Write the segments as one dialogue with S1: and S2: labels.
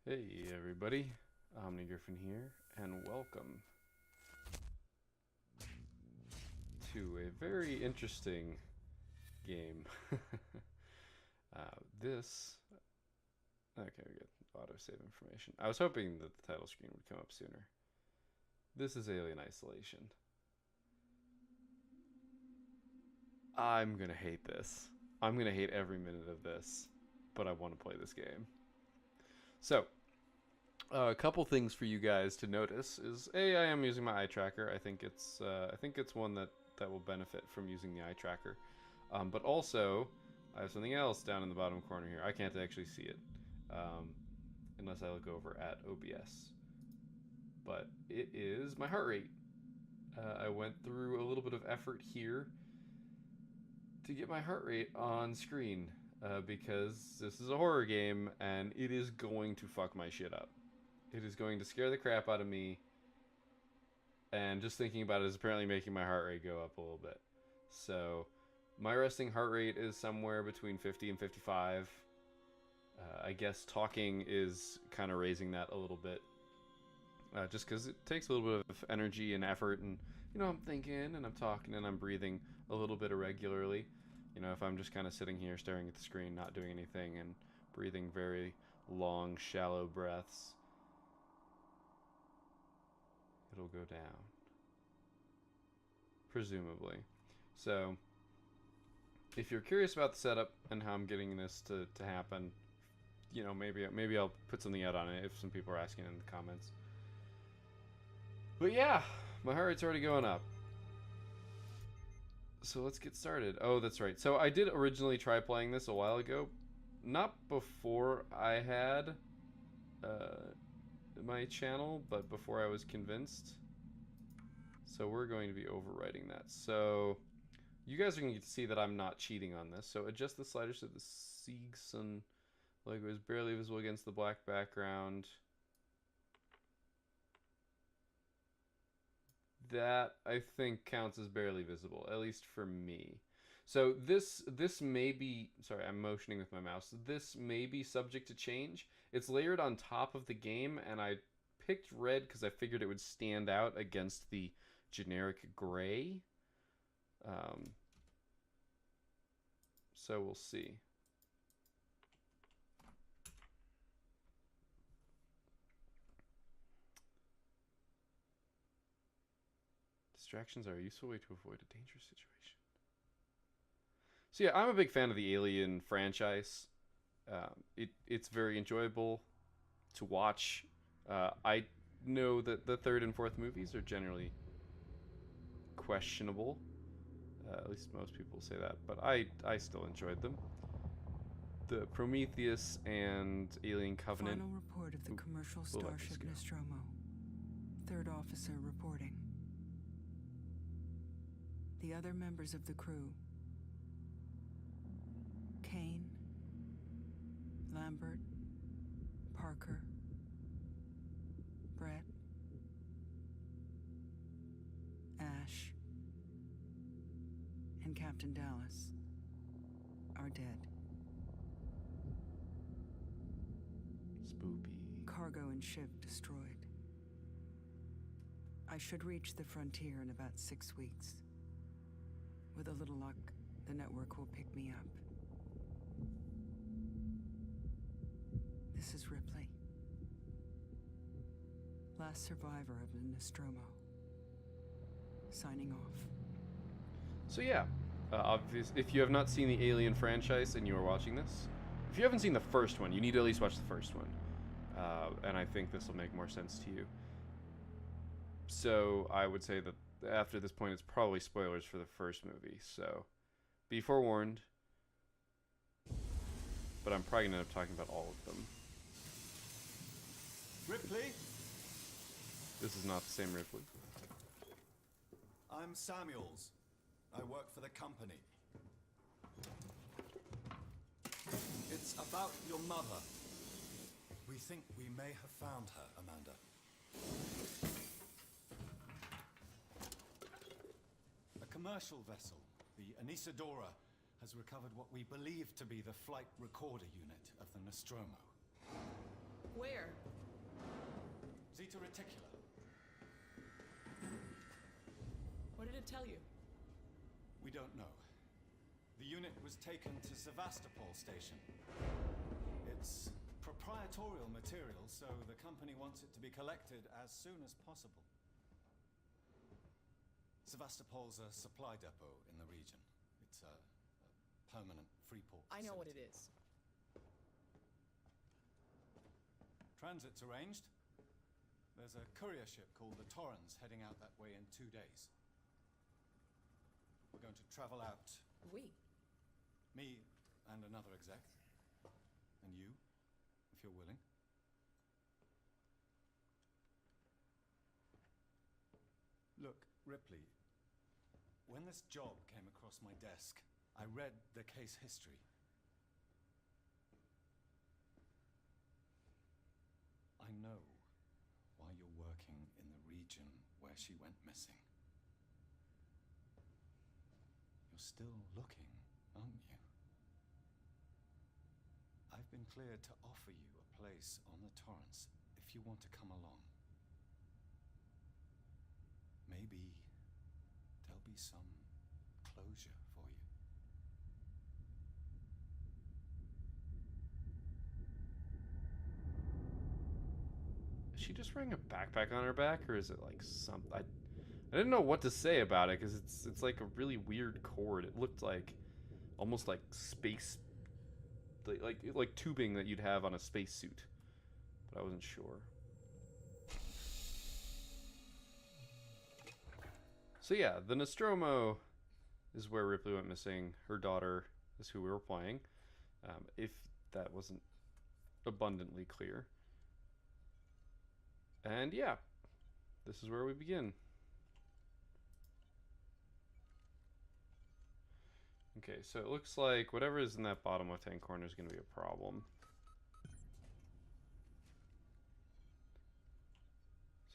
S1: Hey everybody, Omni Griffin here, and welcome to a very interesting game. This... Okay, we get autosave information. I was hoping that the title screen would come up sooner. This is Alien Isolation. I'm gonna hate this. I'm gonna hate every minute of this, but I want to play this game. So, a couple things for you guys to notice is I am using my eye tracker. I think it's one that will benefit from using the eye tracker. But also, I have something else down in the bottom corner here. I can't actually see it um, unless I look over at OBS. But it is my heart rate. I went through a little bit of effort here to get my heart rate on screen because this is a horror game and it is going to fuck my shit up. It is going to scare the crap out of me, and just thinking about it is apparently making my heart rate go up a little bit. So, my resting heart rate is somewhere between 50 and 55. I guess talking is kind of raising that a little bit. Just because it takes a little bit of energy and effort, and, I'm thinking, and I'm talking, and I'm breathing a little bit irregularly. If I'm just kind of sitting here staring at the screen, not doing anything, and breathing very long, shallow breaths, it'll go down, presumably. So if you're curious about the setup and how I'm getting this to happen, maybe I'll put something out on it if some people are asking in the comments. But yeah, my heart rate's already going up. So let's get started. Oh, that's right. So I did originally try playing this a while ago, not before I had my channel, but before I was convinced. So we're going to be overwriting that. So you guys are going to get to see that I'm not cheating on this. So adjust the sliders so the Siegson logo is barely visible against the black background. That, I think, counts as barely visible, at least for me. So this may be... Sorry, I'm motioning with my mouse. This may be subject to change. It's layered on top of the game, and I picked red because I figured it would stand out against the generic gray. So we'll see. Distractions are a useful way to avoid a dangerous situation. So yeah, I'm a big fan of the Alien franchise. It's very enjoyable to watch. I know that the third and fourth movies are generally questionable. At least most people say that, but I still enjoyed them. The Prometheus and Alien Covenant.
S2: Final report of the commercial starship Nostromo. Third officer reporting. The other members of the crew: Kane, Lambert, Parker, Brett, Ash, and Captain Dallas are dead.
S1: Spoopy.
S2: Cargo and ship destroyed. I should reach the frontier in about 6 weeks. With a little luck, the network will pick me up. This is Ripley. Last survivor of the Nostromo. Signing off.
S1: So yeah, if you have not seen the Alien franchise and you are watching this, if you haven't seen the first one, you need to at least watch the first one. And I think this will make more sense to you. So I would say that after this point, it's probably spoilers for the first movie. So be forewarned. But I'm probably going to end up talking about all of them.
S3: Ripley?
S1: This is not the same Ripley.
S3: I'm Samuels. I work for the company. It's about your mother. We think we may have found her, Amanda. A commercial vessel, the Anisadora, has recovered what we believe to be the flight recorder unit of the Nostromo.
S4: Where?
S3: Zeta Reticula.
S4: What did it tell you?
S3: We don't know. The unit was taken to Sevastopol Station. It's proprietorial material, so the company wants it to be collected as soon as possible. Sevastopol's a supply depot in the region. It's a permanent free port
S4: I know what
S3: facility.
S4: it is.
S3: Transit's arranged. There's a courier ship called the Torrens heading out that way in 2 days. We're going to travel out.
S4: We?
S3: Me and another exec. And you, if you're willing. Look, Ripley, when this job came across my desk, I read the case history. I know why you're working in the region where she went missing. You're still looking, aren't you? I've been cleared to offer you a place on the Torrens if you want to come along. Maybe there'll be some closure for you.
S1: Is she just wearing a backpack on her back, or is it like something? I didn't know what to say about it because it's like a really weird cord. It looked like almost like space, like tubing that you'd have on a spacesuit, but I wasn't sure. So yeah, the Nostromo is where Ripley went missing. Her daughter is who we were playing, if that wasn't abundantly clear. And yeah, this is where we begin. Okay, so it looks like whatever is in that bottom left-hand corner is going to be a problem.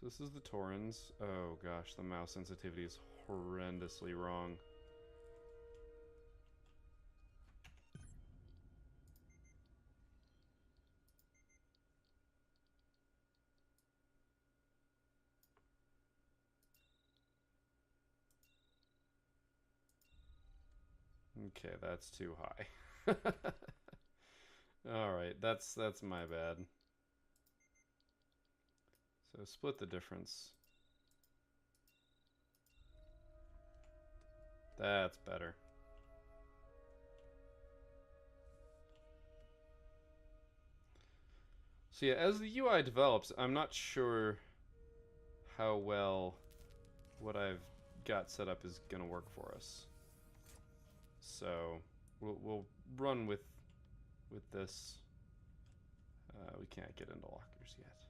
S1: So this is the Torrens. Oh gosh, the mouse sensitivity is horrendously wrong. Okay, that's too high. Alright, that's my bad. So split the difference. That's better. So yeah, as the UI develops, I'm not sure how well what I've got set up is gonna work for us. So we'll run with this. We can't get into lockers yet.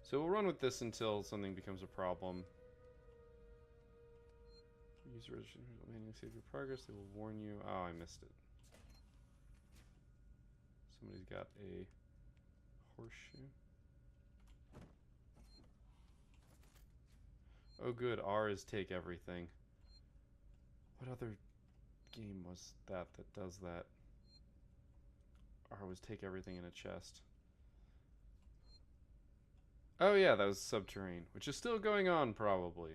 S1: So we'll run with this until something becomes a problem. User registration will manually save your progress. They will warn you. Oh, I missed it. Somebody's got a horseshoe. Oh good, R is take everything. What other game was that does that? R was take everything in a chest. Oh yeah, that was Subterrane, which is still going on probably.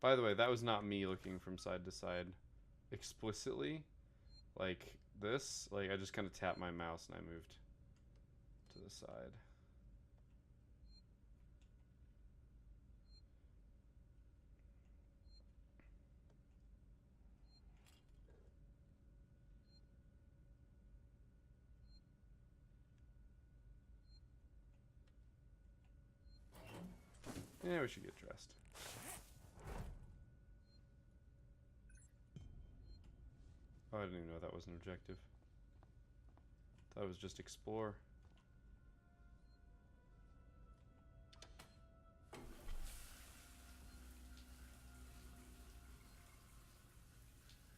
S1: By the way, that was not me looking from side to side explicitly. Like this, like I just kind of tapped my mouse and I moved to the side. Yeah, we should get dressed. Oh, I didn't even know that was an objective. That was just explore.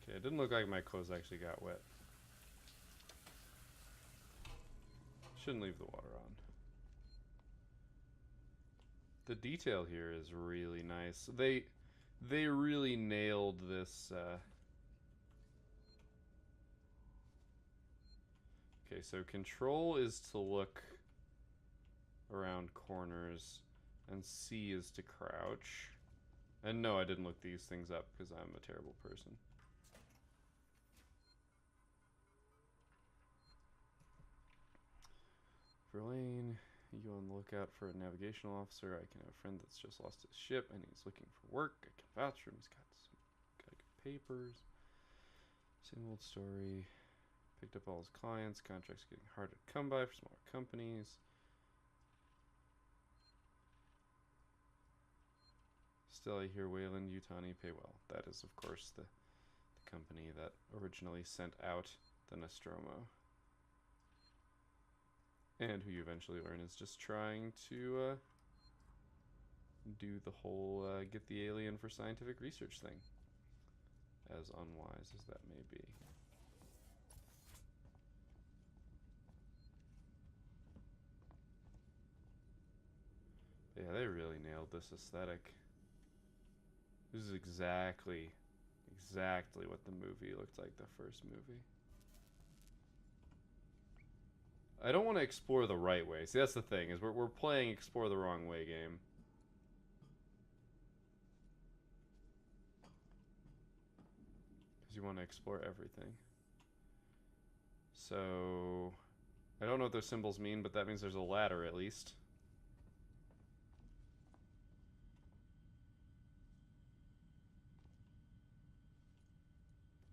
S1: Okay, it didn't look like my clothes actually got wet. Shouldn't leave the water on. The detail here is really nice. They really nailed this. Okay, so control is to look around corners, and C is to crouch. And no, I didn't look these things up because I'm a terrible person. Verlaine, you on the lookout for a navigational officer. I can have a friend that's just lost his ship and he's looking for work. I can vouch for him. He's got good papers. Same old story. Picked up all his clients. Contracts getting harder to come by for smaller companies. Still, I hear Wayland Yutani pay well. That is, of course, the company that originally sent out the Nostromo. And who you eventually learn is just trying to do the whole get the alien for scientific research thing. As unwise as that may be. Yeah, they really nailed this aesthetic. This is exactly what the movie looked like, the first movie. I don't want to explore the right way. See, that's the thing, is we're playing explore the wrong way game. Because you want to explore everything. So, I don't know what those symbols mean, but that means there's a ladder at least.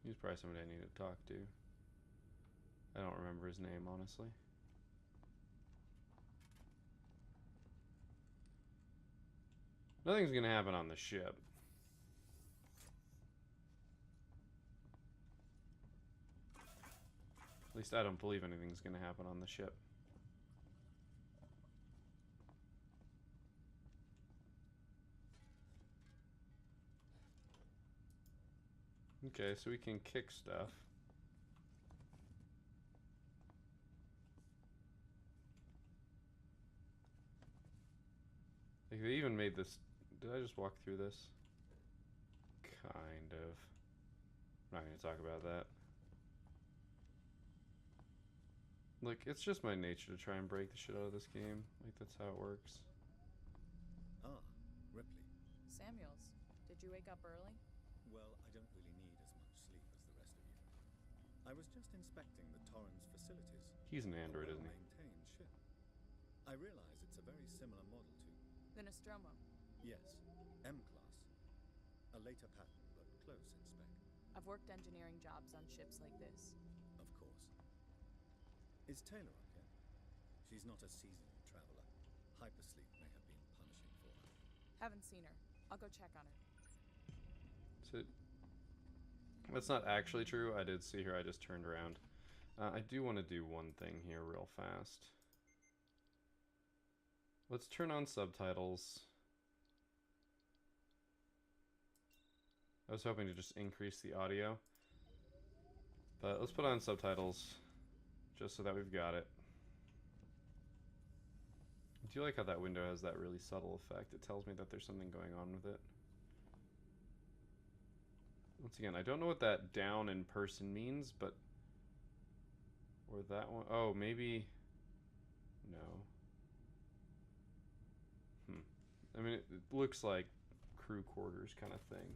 S1: He's probably somebody I need to talk to. I don't remember his name, honestly. Nothing's gonna happen on the ship. At least I don't believe anything's gonna happen on the ship. Okay, so we can kick stuff. Like, they even made this... Did I just walk through this? Kind of. I'm not going to talk about that. Like, it's just my nature to try and break the shit out of this game. Like, that's how it works.
S3: Ah, Ripley.
S4: Samuels, did you wake up early?
S3: Well, I don't really need as much sleep as the rest of you. I was just inspecting the Torrens facilities.
S1: He's an android, isn't he?
S3: Well-maintained ship. I realize it's a very similar model to...
S4: The Nostromo.
S3: Yes, M-class. A later pattern, but close in spec.
S4: I've worked engineering jobs on ships like this.
S3: Of course. Is Taylor up yet? She's not a seasoned traveler. Hypersleep may have been punishing for her.
S4: Haven't seen her. I'll go check on her.
S1: So, that's not actually true. I did see her. I just turned around. I do want to do one thing here real fast. Let's turn on subtitles. I was hoping to just increase the audio. But let's put on subtitles just so that we've got it. I do like how that window has that really subtle effect. It tells me that there's something going on with it. Once again, I don't know what that down in person means, but... Or that one... Oh, maybe... No. I mean, it looks like crew quarters kind of thing.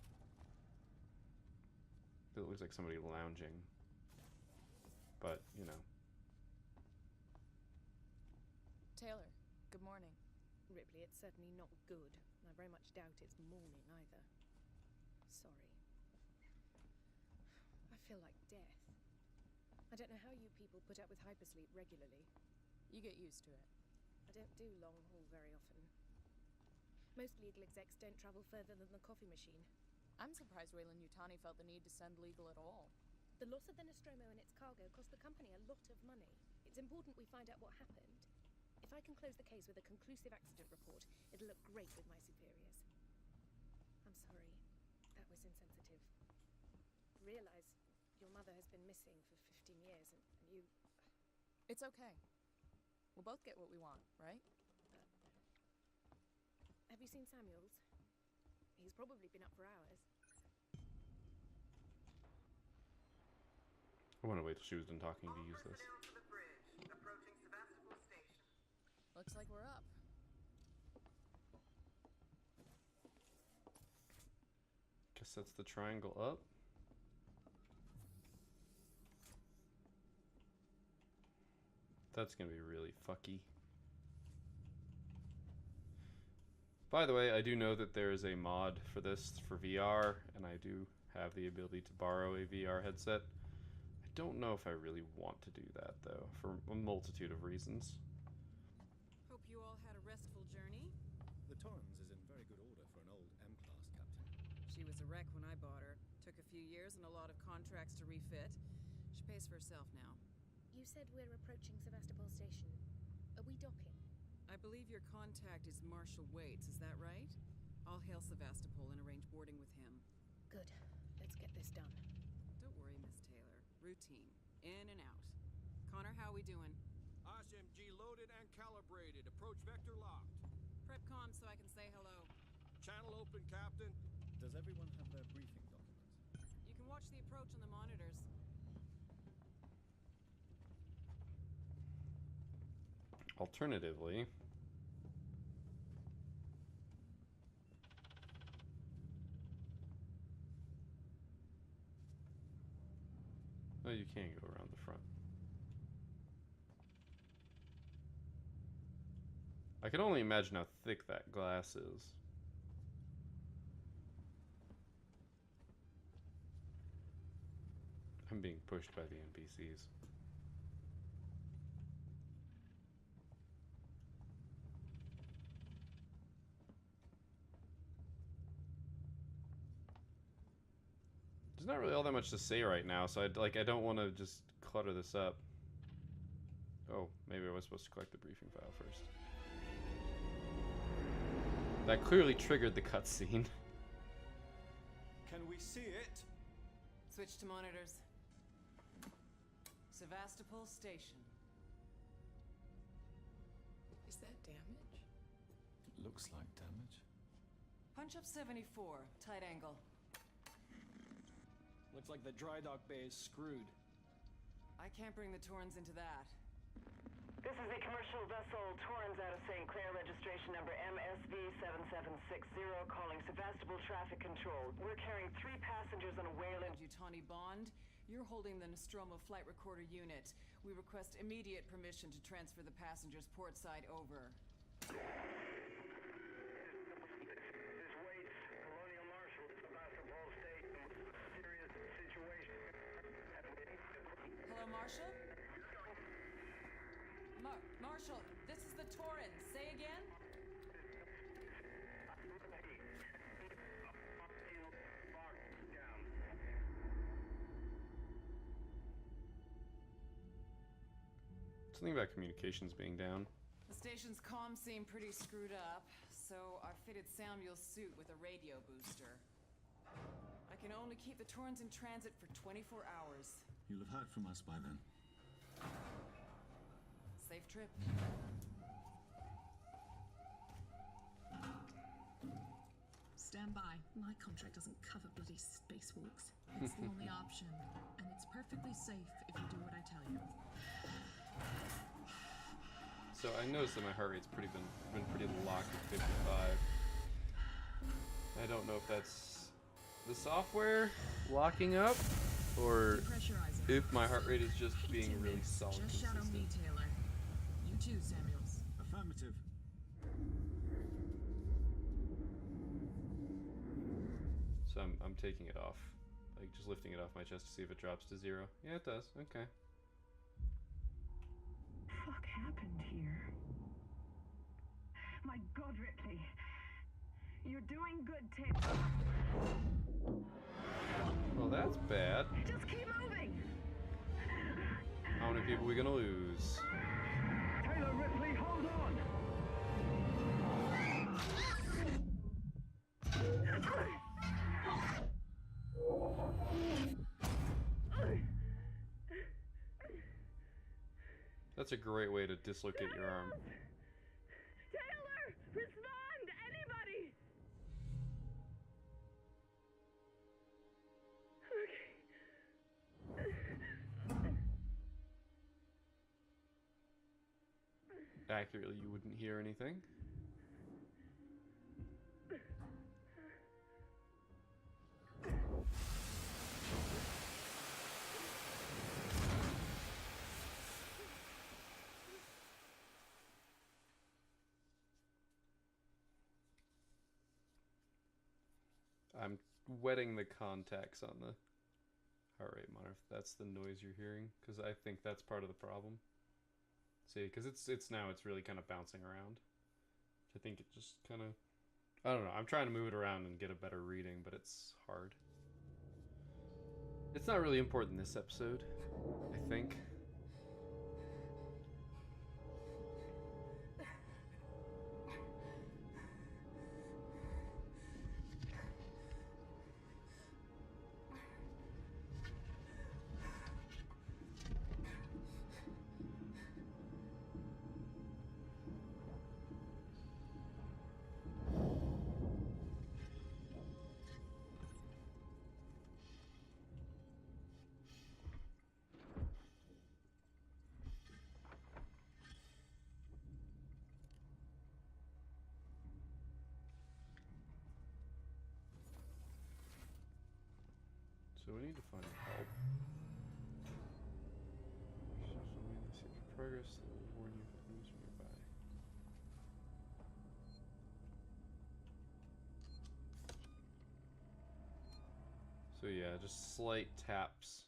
S1: It looks like somebody lounging. But, you know.
S4: Taylor, good morning.
S5: Ripley, it's certainly not good. I very much doubt it's morning either. Sorry. I feel like death. I don't know how you people put up with hypersleep regularly.
S4: You get used to it.
S5: I don't do long haul very often. Most legal execs don't travel further than the coffee machine.
S4: I'm surprised Wayland Yutani felt the need to send legal at all.
S5: The loss of the Nostromo and its cargo cost the company a lot of money. It's important we find out what happened. If I can close the case with a conclusive accident report, it'll look great with my superiors. I'm sorry. That was insensitive. Realize your mother has been missing for 15 years and you...
S4: It's okay. We'll both get what we want, right?
S5: Have you seen Samuels? He's probably been up for hours.
S1: I want to wait till she was done talking to use this.
S6: Personnel to the bridge, approaching Sevastopol Station.
S4: Looks like we're up.
S1: Guess that's the triangle up. That's gonna be really fucky. By the way, I do know that there is a mod for this for VR, and I do have the ability to borrow a VR headset. I don't know if I really want to do that, though, for a multitude of reasons.
S7: Hope you all had a restful journey.
S8: The Torrens is in very good order for an old M-class, Captain.
S7: She was a wreck when I bought her. Took a few years and a lot of contracts to refit. She pays for herself now.
S5: You said we're approaching Sevastopol Station. Are we docking?
S7: I believe your contact is Marshal Waits, is that right? I'll hail Sevastopol and arrange boarding with him.
S5: Good. Let's get this done.
S7: Don't worry, Miss Taylor. Routine. In and out. Connor, how we doing?
S9: SMG loaded and calibrated. Approach vector locked.
S7: Prep comm so I can say hello.
S9: Channel open, Captain.
S8: Does everyone have their briefing documents?
S7: You can watch the approach on the monitors.
S1: Alternatively, oh, you can go around the front. I can only imagine how thick that glass is. I'm being pushed by the NPCs. There's not really all that much to say right now, so I don't want to just clutter this up. Oh, maybe I was supposed to collect the briefing file first. That clearly triggered the cutscene.
S3: Can we see it?
S7: Switch to monitors. Sevastopol Station.
S4: Is that damage?
S3: Looks like damage.
S7: Punch up 74, tight angle.
S10: Looks like the dry dock bay is screwed.
S7: I can't bring the Torrens into that.
S6: This is the commercial vessel Torrens out of St. Clair, registration number MSV7760, calling Sevastopol Traffic Control. We're carrying 3 passengers on a Wayland.
S7: Yutani Bond, you're holding the Nostromo flight recorder unit. We request immediate permission to transfer the passengers port side over. Hello, Marshal? Marshal, this is the Torrens. Say again?
S1: Something about communications being down.
S7: The station's comms seem pretty screwed up, so I fitted Samuel's suit with a radio booster. I can only keep the Torrens in transit for 24 hours.
S8: You'll have heard from us by then.
S7: Safe trip.
S11: Stand by. My contract doesn't cover bloody spacewalks. It's the only option, and it's perfectly safe if you do what I tell you.
S1: So I noticed that my heart rate's been pretty locked at 55. I don't know if that's the software locking up, or if my heart rate is just being really solid.
S11: Just shadow me, Taylor. You too, Samuels.
S8: Affirmative.
S1: So I'm taking it off, like just lifting it off my chest to see if it drops to 0. Yeah, it does. Okay.
S6: Fuck happened here? My God, Ripley. You're doing good, Taylor.
S1: Well, that's bad.
S6: Just keep moving.
S1: How many people are we gonna lose?
S6: Taylor, Ripley, hold on.
S1: That's a great way to dislocate your arm.
S6: Taylor, respond, anybody.
S1: accurately, you wouldn't hear anything. I'm wetting the contacts on the heart rate monitor if that's the noise you're hearing, because I think that's part of the problem. See, because it's now it's really kind of bouncing around. I think it just kind of, I don't know. I'm trying to move it around and get a better reading, but it's hard. It's not really important in this episode, I think. So we need to find help. Progress that will warn you if enemies are nearby. So yeah, just slight taps.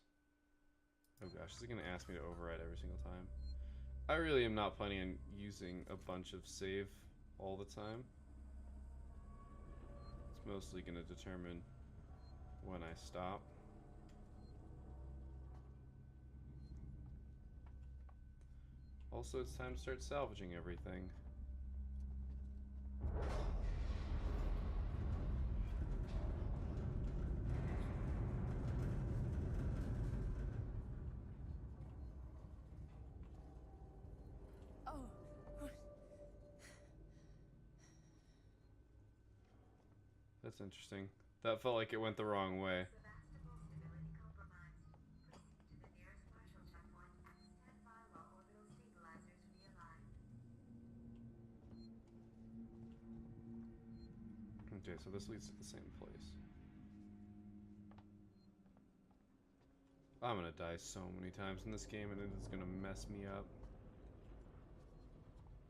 S1: Oh gosh, this is gonna ask me to override every single time. I really am not planning on using a bunch of save all the time. It's mostly gonna determine when I stop. Also, it's time to start salvaging everything. That's interesting. That felt like it went the wrong way. Okay, so this leads to the same place. I'm gonna die so many times in this game, and it is gonna mess me up.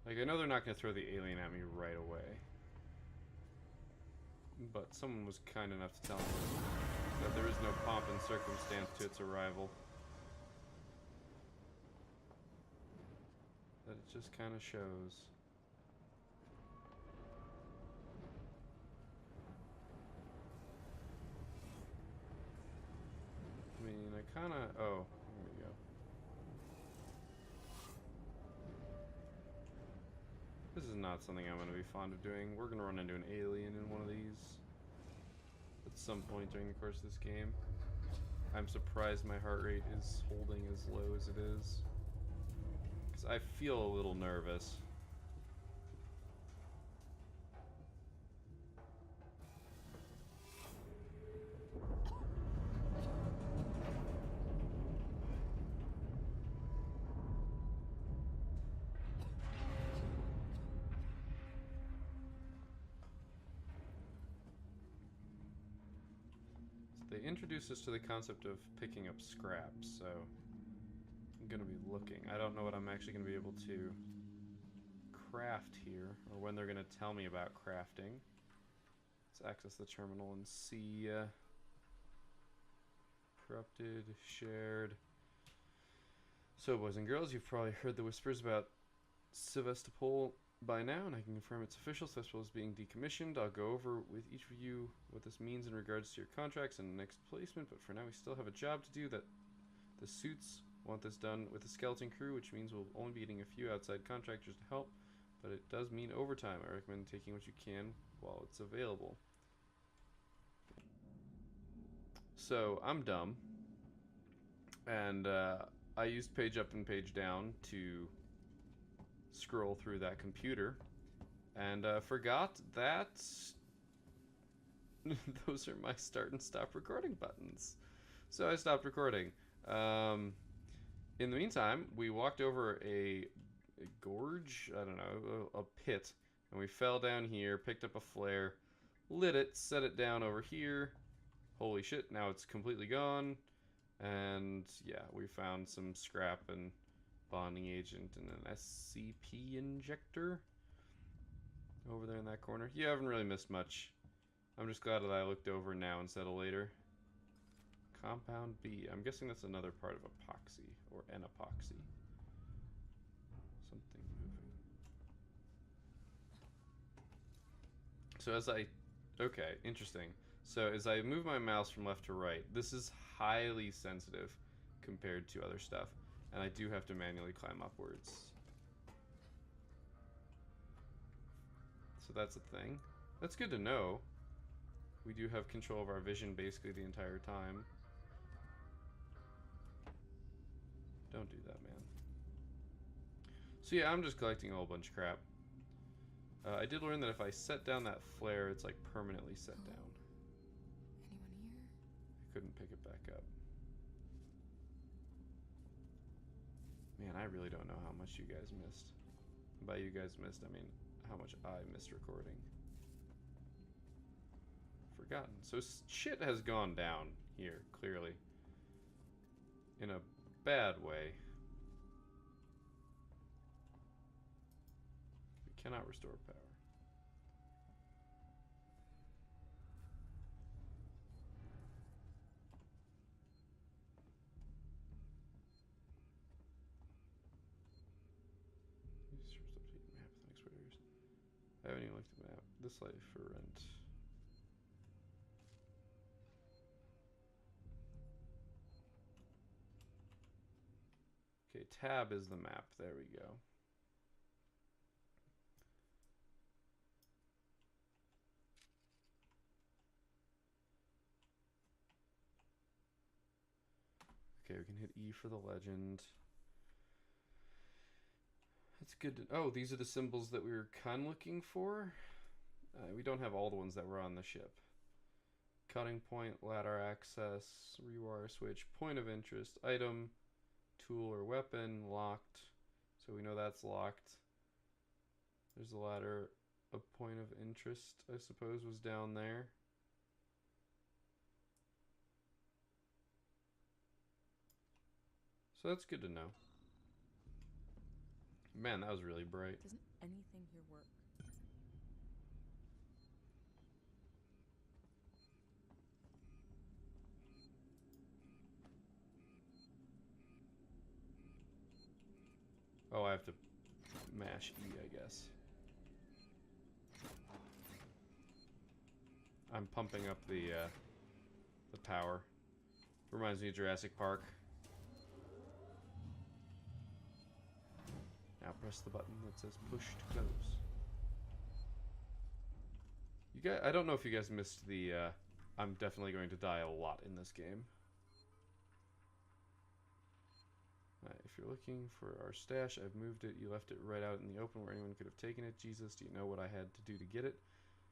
S1: Like, I know they're not gonna throw the alien at me right away. But someone was kind enough to tell me that there is no pomp and circumstance to its arrival. That it just kind of shows. I mean, I kind of... Oh, here we go. This is not something I'm going to be fond of doing. We're going to run into an alien in one of these at some point during the course of this game. I'm surprised my heart rate is holding as low as it is, because I feel a little nervous. They introduced us to the concept of picking up scraps, so I'm going to be looking. I don't know what I'm actually going to be able to craft here, or when they're going to tell me about crafting. Let's access the terminal and see. Corrupted, shared. So, boys and girls, you've probably heard the whispers about Sevastopol by now, and I can confirm it's official. Sevastopol is being decommissioned. I'll go over with each of you what this means in regards to your contracts and next placement, but for now we still have a job to do. That the suits want this done with a skeleton crew, which means we'll only be getting a few outside contractors to help, but it does mean overtime. I recommend taking what you can while it's available. So, I'm dumb, and I used page up and page down to scroll through that computer, and forgot that those are my start and stop recording buttons. So I stopped recording. In the meantime, we walked over a a gorge? I don't know, a pit. And we fell down here, picked up a flare, lit it, set it down over here. Holy shit, now it's completely gone. And yeah, we found some scrap and bonding agent and an SCP injector over there in that corner. You haven't really missed much. I'm just glad that I looked over now instead of later. Compound B. I'm guessing that's another part of epoxy or an epoxy. Something moving. So as I... Okay, interesting. So as I move my mouse from left to right, this is highly sensitive compared to other stuff. And I do have to manually climb upwards. So that's a thing. That's good to know. We do have control of our vision basically the entire time. Don't do that, man. So yeah, I'm just collecting a whole bunch of crap. I did learn that if I set down that flare, it's like permanently set down.
S4: Anyone here?
S1: I couldn't pick it back up. Man, I really don't know how much you guys missed. By you guys missed, I mean how much I missed recording. Forgotten. So shit has gone down here, clearly. In a bad way. We cannot restore power. Map with next years. I haven't even looked at the map. This life for rent. Okay, tab is the map. There we go. Okay, we can hit E for the legend. That's good to... Oh, these are the symbols that we were kind of looking for. We don't have all the ones that were on the ship. Cutting point, ladder access, rewire switch, point of interest, item, tool or weapon, locked. So we know that's locked. There's a ladder. A point of interest, I suppose, was down there. So that's good to know. Man, that was really bright.
S4: Doesn't anything here work?
S1: Oh, I have to mash E, I guess. I'm pumping up the power. Reminds me of Jurassic Park. Now press the button that says push to close. You guys, I don't know if you guys missed the, I'm definitely going to die a lot in this game. Alright, if you're looking for our stash, I've moved it. You left it right out in the open where anyone could have taken it. Jesus, do you know what I had to do to get it?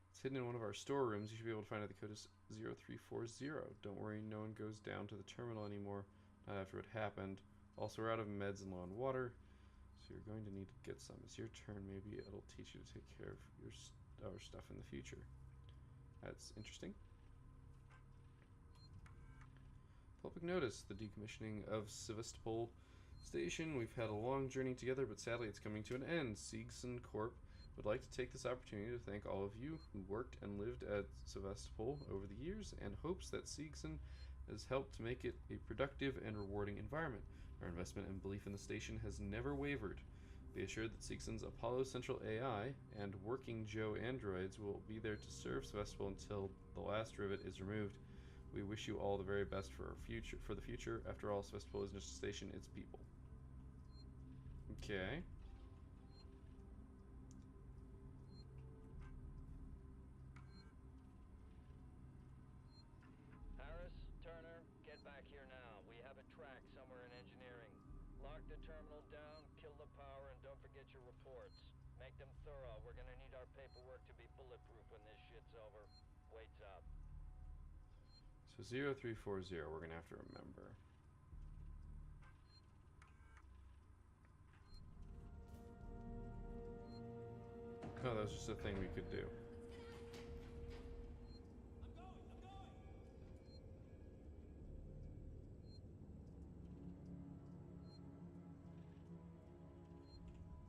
S1: It's hidden in one of our storerooms. You should be able to find out. The code is 0340. Don't worry, no one goes down to the terminal anymore. Not after what happened. Also, we're out of meds and low on water. So you're going to need to get some. It's your turn. Maybe it'll teach you to take care of our stuff in the future. That's interesting. Public notice. The decommissioning of Sevastopol Station. We've had a long journey together, but sadly it's coming to an end. Seegson Corp would like to take this opportunity to thank all of you who worked and lived at Sevastopol over the years and hopes that Seegson has helped to make it a productive and rewarding environment. Our investment and belief in the station has never wavered. They assured that Seegson's Apollo Central AI and Working Joe androids will be there to serve Sevastopol until the last rivet is removed. We wish you all the very best for the future. After all, Sevastopol isn't just a station, it's people. Okay.
S12: Harris, Turner, get back here now. We have a track somewhere in engineering. Lock the terminal down, kill the power, and don't forget your reports. Make them thorough. We're gonna need our paperwork to be bulletproof when this shit's over. Waits up.
S1: So 0340, we're gonna have to remember. was just a thing we could do.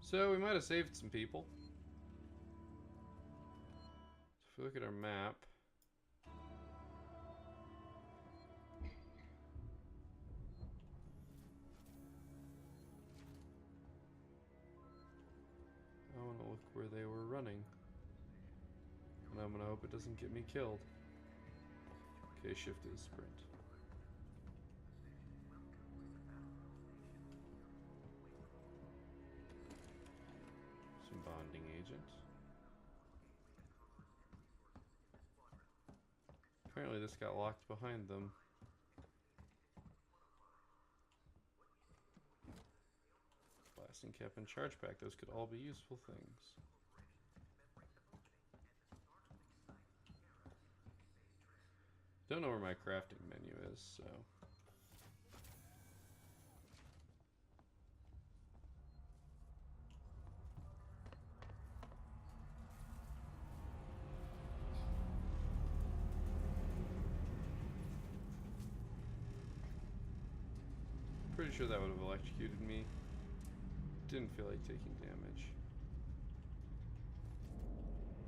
S1: So we might have saved some people. So if we look at our map, I want to look where they were running. And I'm going to hope it doesn't get me killed. Okay, shift is sprint. Some bonding agent. Apparently this got locked behind them. Blasting cap and charge pack, those could all be useful things. Don't know where my crafting menu is, so. Pretty sure that would have electrocuted me. Didn't feel like taking damage.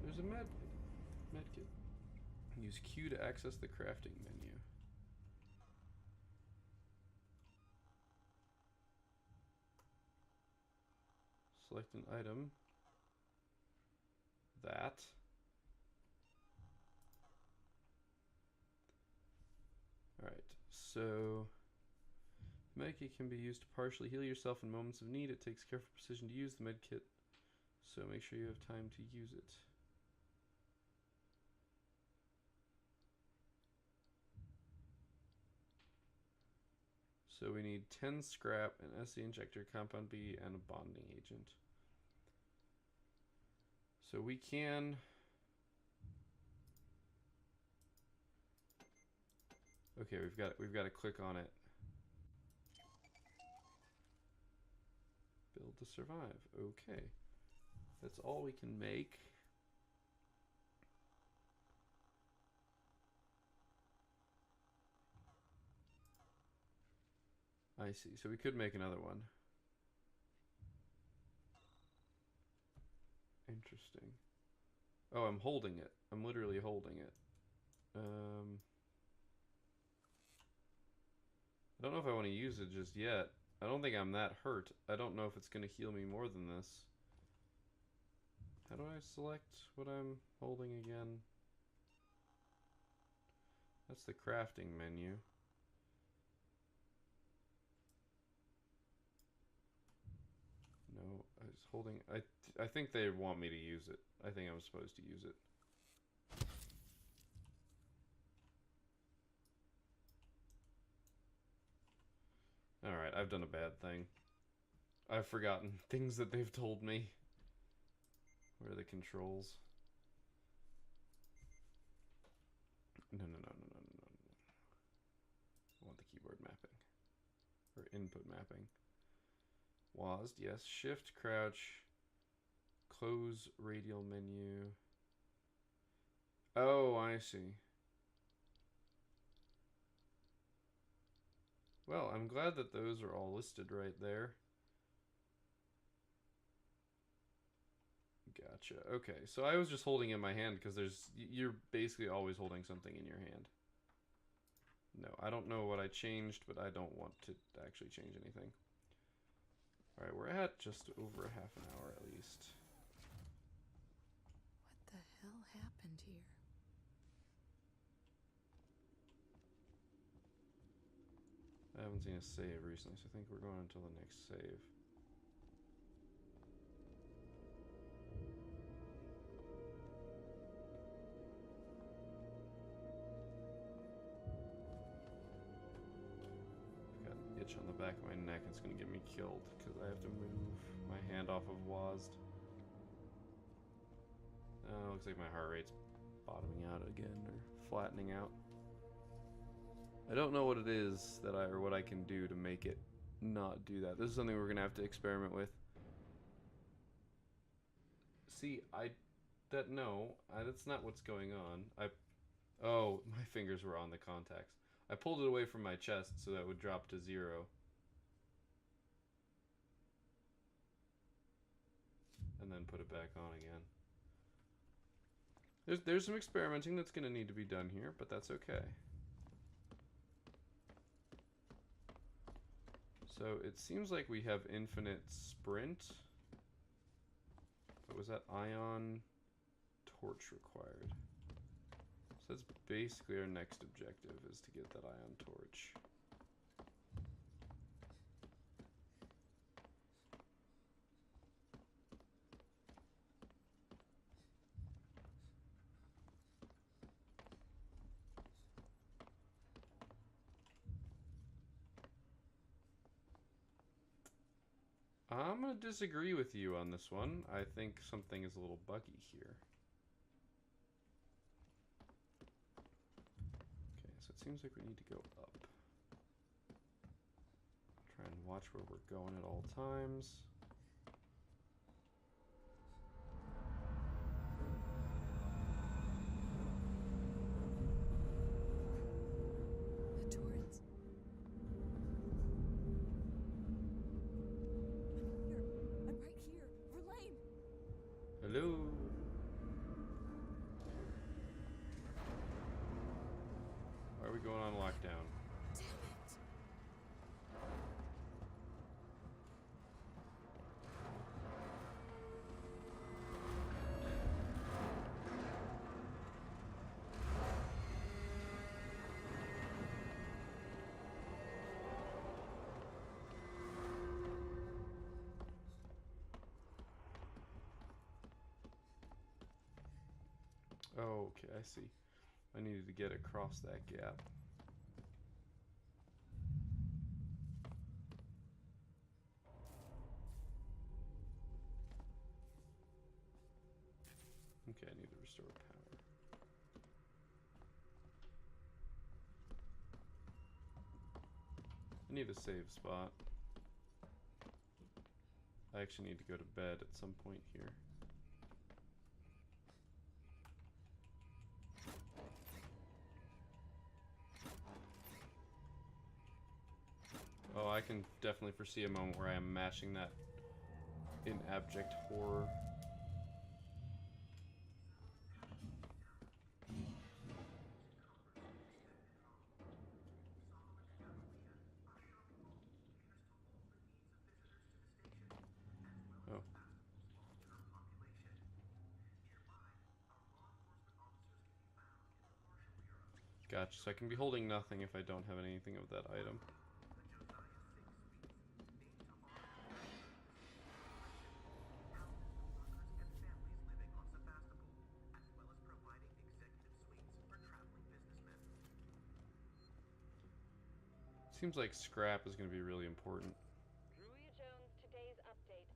S1: There's a medkit. Use Q to access the crafting menu. Select an item. That. Alright, so medkit can be used to partially heal yourself in moments of need. It takes careful precision to use the medkit, so make sure you have time to use it. So we need 10 scrap, an SC injector, compound B, and a bonding agent. So we can... Okay, we've got to click on it. Build to survive. Okay. That's all we can make. I see. So we could make another one. Interesting. Oh, I'm holding it. I'm literally holding it. I don't know if I want to use it just yet. I don't think I'm that hurt. I don't know if it's going to heal me more than this. How do I select what I'm holding again? That's the crafting menu. No, I was holding... I think they want me to use it. I think I'm supposed to use it. Alright, I've done a bad thing. I've forgotten things that they've told me. Where are the controls? No. I want the keyboard mapping. Or input mapping. WASD, yes. Shift, crouch, close radial menu. Oh, I see. Well, I'm glad that those are all listed right there. Gotcha. Okay, so I was just holding in my hand because you're basically always holding something in your hand. No, I don't know what I changed, but I don't want to actually change anything. Alright, we're at just over a half an hour at least.
S4: What the hell happened here?
S1: I haven't seen a save recently, so I think we're going until the next save. I've got an itch on the back of my neck. It's going to get me killed because I have to move my hand off of WASD. Oh, looks like my heart rate's bottoming out again or flattening out. I don't know what it is that what I can do to make it not do that. This is something we're gonna have to experiment with. See, that no, that's not what's going on. Oh, my fingers were on the contacts. I pulled it away from my chest so that it would drop to 0. And then put it back on again. There's some experimenting that's going to need to be done here, but that's okay. So it seems like we have infinite sprint. But was that ion torch required? So that's basically our next objective, is to get that ion torch. I'm going to disagree with you on this one. I think something is a little buggy here. Okay, so it seems like we need to go up. Try and watch where we're going at all times.
S2: The Torrens. I'm right here. Verlaine!
S1: Hello? Why are we going on lockdown?
S2: Damn it!
S1: Oh, okay, I see. I needed to get across that gap. Okay, I need to restore power. I need a save spot. I actually need to go to bed at some point here. Oh, I can definitely foresee a moment where I am matching that in abject horror. Oh. Gotcha, so I can be holding nothing if I don't have anything of that item. Seems like scrap is going to be really important.
S6: Druia Jones, today's update.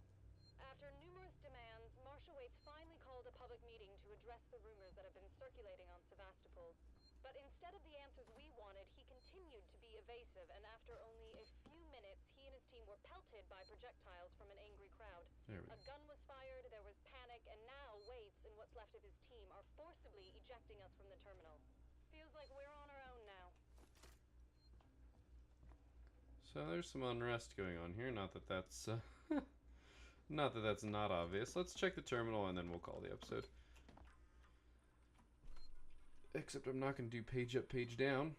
S6: After numerous demands, Marshal Waits finally called a public meeting to address the rumors that have been circulating on Sevastopol. But instead of the answers we wanted, he continued to be evasive, and after only a few minutes, he and his team were pelted by projectiles from an angry crowd. A gun was fired, there was panic, and now Waits and what's left of his team are forcibly ejecting us from the terminal. Feels like we're on our own now.
S1: So there's some unrest going on here. Not that that's not that that's not obvious. Let's check the terminal and then we'll call the episode. Except I'm not going to do page up, page down.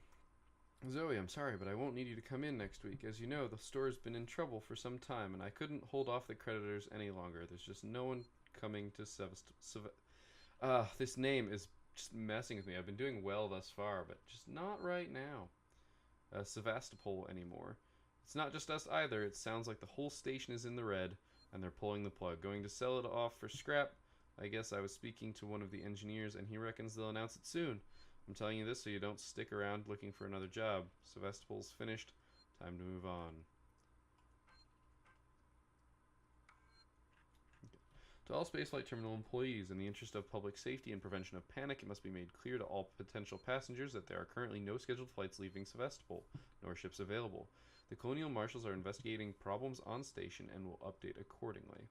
S1: Zoe, I'm sorry, but I won't need you to come in next week. As you know, the store's been in trouble for some time, and I couldn't hold off the creditors any longer. There's just no one coming to Sevastopol. This name is just messing with me. I've been doing well thus far, but just not right now. Sevastopol anymore. It's not just us either. It sounds like the whole station is in the red, and they're pulling the plug. Going to sell it off for scrap? I guess I was speaking to one of the engineers, and he reckons they'll announce it soon. I'm telling you this so you don't stick around looking for another job. Sevastopol's finished. Time to move on. Okay. To all Spaceflight Terminal employees, in the interest of public safety and prevention of panic, it must be made clear to all potential passengers that there are currently no scheduled flights leaving Sevastopol, nor ships available. The Colonial Marshals are investigating problems on station and will update accordingly.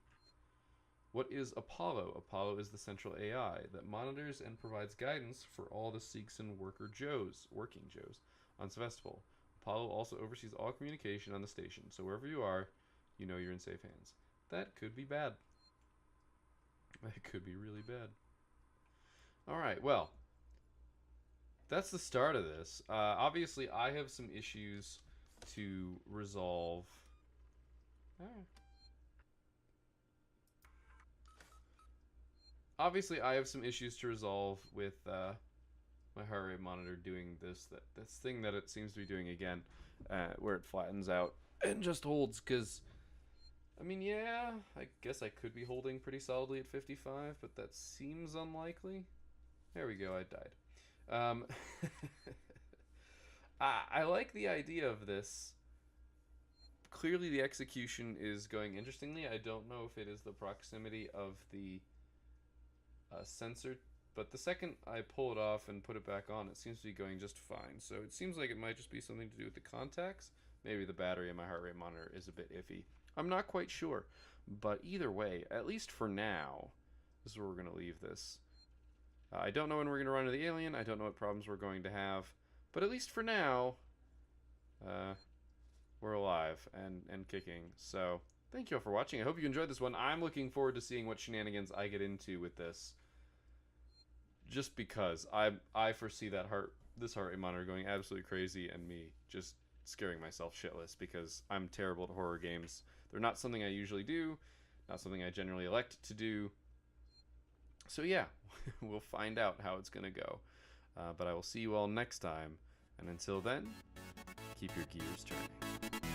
S1: What is Apollo? Apollo is the central AI that monitors and provides guidance for all the Seegson working Joes on Sevastopol. Apollo also oversees all communication on the station, so wherever you are, you know you're in safe hands. That could be bad. That could be really bad. Alright, well, that's the start of this. Obviously, I have some issues to resolve. Obviously, I have some issues to resolve with my heart rate monitor doing this thing that it seems to be doing again, where it flattens out and just holds. Because, I mean, yeah, I guess I could be holding pretty solidly at 55, but that seems unlikely. There we go, I died. I like the idea of this. Clearly, the execution is going interestingly. I don't know if it is the proximity of the sensor, but the second I pull it off and put it back on, it seems to be going just fine. So it seems like it might just be something to do with the contacts. Maybe the battery in my heart rate monitor is a bit iffy. I'm not quite sure. But either way, at least for now, this is where we're going to leave this. I don't know when we're going to run into the alien. I don't know what problems we're going to have. But at least for now, we're alive and kicking. So thank you all for watching. I hope you enjoyed this one. I'm looking forward to seeing what shenanigans I get into with this. Just because I foresee this heart rate monitor going absolutely crazy and me just scaring myself shitless because I'm terrible at horror games. They're not something I usually do, not something I generally elect to do. So yeah, we'll find out how it's gonna go. But I will see you all next time, and until then, keep your gears turning.